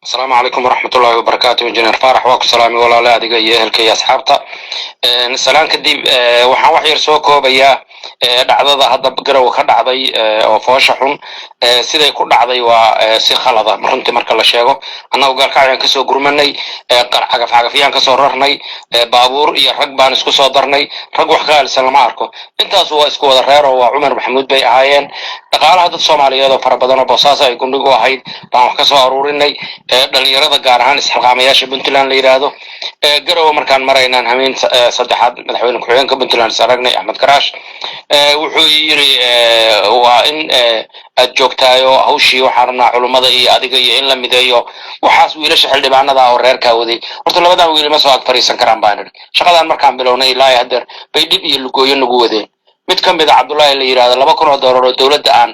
السلام عليكم ورحمة الله وبركاته. إنجنير فارح واكو سلامي ولا لا أديك يا أهلك يا أصحابتا. سلام كديب waxaan wax yar soo koobayaa dhacdada hadda garow ka dhacday oo foosha xun siday ku dhacday waa si khalada runtii marka la sheego annagu gaalkacyan ka soo gurmanay cagaf cagafyaan ka soo rarnay baabuur iyo rag baan isku soo darnay rag wax qaalisan lama arko intaas waa isku wada reer oo waa Cumar Maxamuud bay ahaayeen dhaqaalaha dad Soomaaliyeed oo fara badan oo boosaas ay gundhigu ahayd baan wax ka soo aruurinay dhalinyarada gaar ahaan isxilqaamayaasha Puntland la yiraahdo garow markaan maraynaan hameen saddexaad madaxweyne ku-xigeenka Puntland saragnay Axmed Karaash wuxuu yiri waa in aad joogtaayo hawshii waxaan rabnaa culimada iyo adiga iyo in la mideeyo waxaas wiilasha xildhibaanada oo reerka waday horta labadan wiil ma soo ag fariisan karaan baan shaqadan markaan bilownay ilaa hadda bay dib iyo lugooyo nagu wadeen mid ka mid ah Cabdullaahi la yiraahdo $2,000 oo dawladda aan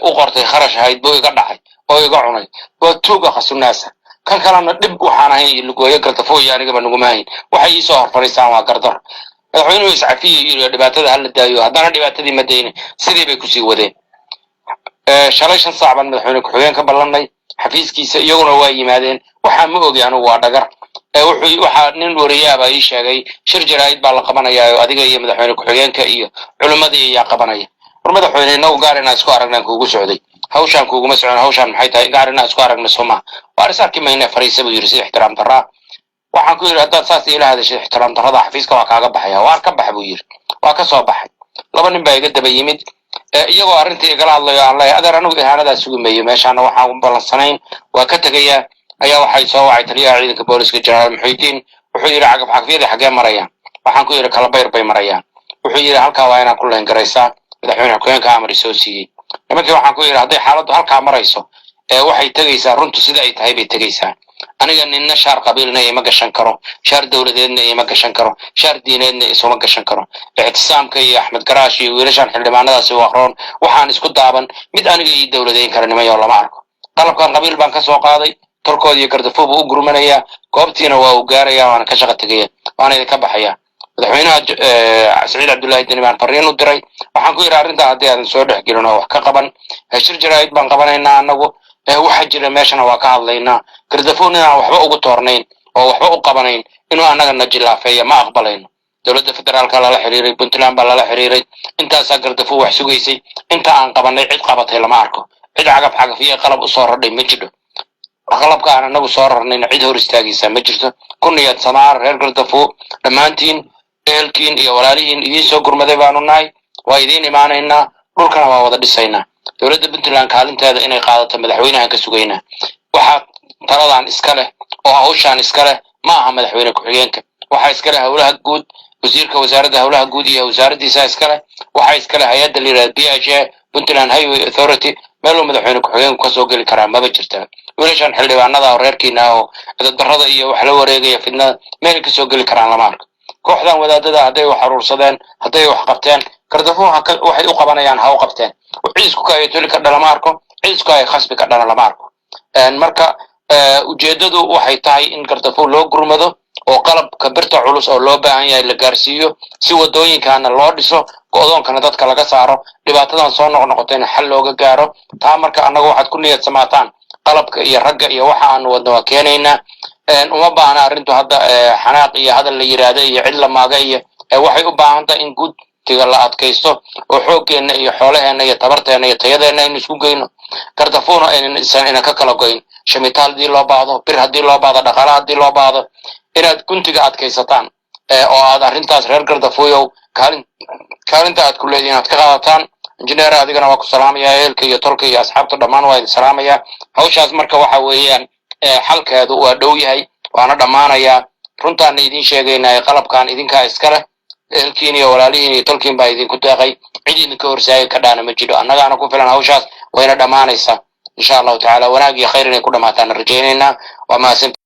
u qortay kharash ahayd buu iga dhacay oo iga cunay oo tuuga khasunaasa kan kalena dib waxaan ahayn lugooyo gartafooy aniga nagu maahin waxay ii soo horfariisaan waa gardar madaxweynuhu iscafiyo iyo dhibaatada hal daayo haddana dhibaatadii madayne sidii bay ku sii wadeen shalay 5 saac baan madaxweyne ku-xigeenka ballanay xafiiskiisa iyaguna waa yimaadeen waxaa ma ogi anigu waa dhagar waxaa nin wariyaaba ii sheegay shir jaraa'id baa la qabanayaa oo adiga iyo madaxweyne ku-xigeenka iyo culimadii ayaa qabanaya war madaxweyne inagu gaar inaan isku aragnaan kuugu socday hawshaan kuuguma socon hawshaan maxay tahay gaar inaan isku aragno Soomaa waa risarki mayna fariisa buu yiri si ixtiraam daraa waxaan ku yiri haddaad saas ila hadashay ixtiraam darada xafiiska waa kaaga baxaya waa ka bax buu yiri waa ka soo baxay laba nin baa iga daba yimid iyagoo arrintii igala hadlayo aan leeyahay adeer anigu ihaanadaas sugumeeyo meeshaana waxaan u balansanayn waa ka tagayaa ayaa waxay soo wacay taliyaha ciidanka booliska Jeneraal Muxuudiin wuxuu yiri cagaf cagafyada xagee marayaan waxaan ku yiri kala bayr bay marayaan wuxuu yiri halkaa waa inaan ku leen garaysaa madaxweyne ku-xigeenka amar soo siiyay nimankii waxaan ku yiri hadday xaaladdu halkaa marayso waxay tagaysaa runtu sida ay tahay bay tagaysaa aniga ninna shaar qabiilna ima gashan karo shaar dawladeedna ima gashan karo shaar diineedna isuma gashan karo ictisaamka iyo Axmed Karaash iyo wiilashan xildhibaanadaasi waqroon waxaan isku daaban mid aniga iyo dawladeyn kara nimayo lama arko qalabkan qabiil baan ka soo qaaday tolkood iyo gardafoob u gurmanaya goobtiina waa u gaaraya waana ka shaqo tagaya waana ka baxaya madaxweynaha Saciid Cabdullaahi Deni baan fariin u diray waxaan ku yiri arrinta haddii aan soo dhex gelino wax ka qaban shir jaraa'id baan qabanaynaa anagu waxa jira meeshana waa ka hadlaynaa gardafoonina waxba ugu toornayn oo waxba u qabanayn inuu anaga najilaafeeyo ma aqbalayno dawladda federaalka la xiriiray Puntland baa la xiriiray intaas gardafoo wax sugaysay inta aan qabanay cid qabatay lama arko cid cagaf cagafiyay qalab u soo radhay ma jiro qalabka aan anagu soo rarnayna cid hor istaagaysa ma jirto kuniyad samaar reer gardafoo dhammaantiin ehelkiin iyo walaalihiin idin soo gurmaday baanu nahay waa idin imaanaynaa dhulkana waa wada dhisaynaa dawladda Puntland kaalinteeda inay qaadato madaxweynaha ka sugaynaa waxa taladan iska leh oo hawshaan iska leh ma aha madaxweyne ku-xigeenka waxa iska leh hawlaha guud wasiirka wasaaradda hawlaha guud iyo wasaaraddiisa iska leh waxa iska leh hay'adda la yiraahdo PHA Puntland Highway Authority meel madaxweyne ku-xigeenku ka soo gali karaa ma jirtaa wiilashan xildhibaanada oo reerkiina oo dadbarrada iyo wax la wareegaya fidnada meel ka soo gali karaan lama arko kooxdan wadaadada hadday wax xaruursadeen hadday wax qabteen gardafoo waxay u qabanayaan ha u qabteen ciisku ka ay tuli ka dhalama arko ciisku ay khasbi ka dhalama lama arko marka ujeedadu waxay tahay in gardafoo loo gurmado oo qalabka birta culus oo loo baahan yahay la gaarsiiyo si wadooyinkaana loo dhiso go'doonkana dadka laga saaro dhibaatadan soo noqnoqotayna xal looga gaaro taa marka annagu waxaad ku niyad samaataan qalabka iyo ragga iyo waxa aan wadno waa keenaynaa uma baahna arrintu hadda xanaaq iyo hadal la yiraahdo iyo cid la maaga iyo waxay u baahan tahay in guud la adkaysto oo xooggeena iyo xoolaheena iyo tabarteena iyo tayadeena in isku geyno gardafoona inaan ka kala goyn shamitaal hadii loo baahdo bir hadii loo baahdo dhaqaale hadii loo baahdo inaad guntiga adkaysataan oo aad arrintaas reer gardafooyow kaalinta aad ku leedihiin aad ka qaadataan injineer adigana waa ku salaamayaa ehelka iyo tolka iyo asxaabta dhammaan waa idin salaamayaa hawshaas marka waxa weeyaan xalkeedu waa dhow yahay waana dhammaanayaa runtaana idin sheegaynaa qalabkan idinkaa iska leh ehelkiin iyo walaalihiin iyo tolkiin baa idinku deeqay cid idinka horsaagay ka dhaana ma jiro annagaana ku filan hawshaas wayna dhammaanaysaa insha allahu tacaala wanaag iyo khayr inay ku dhammaataan rajaynaynaa waa mahadsan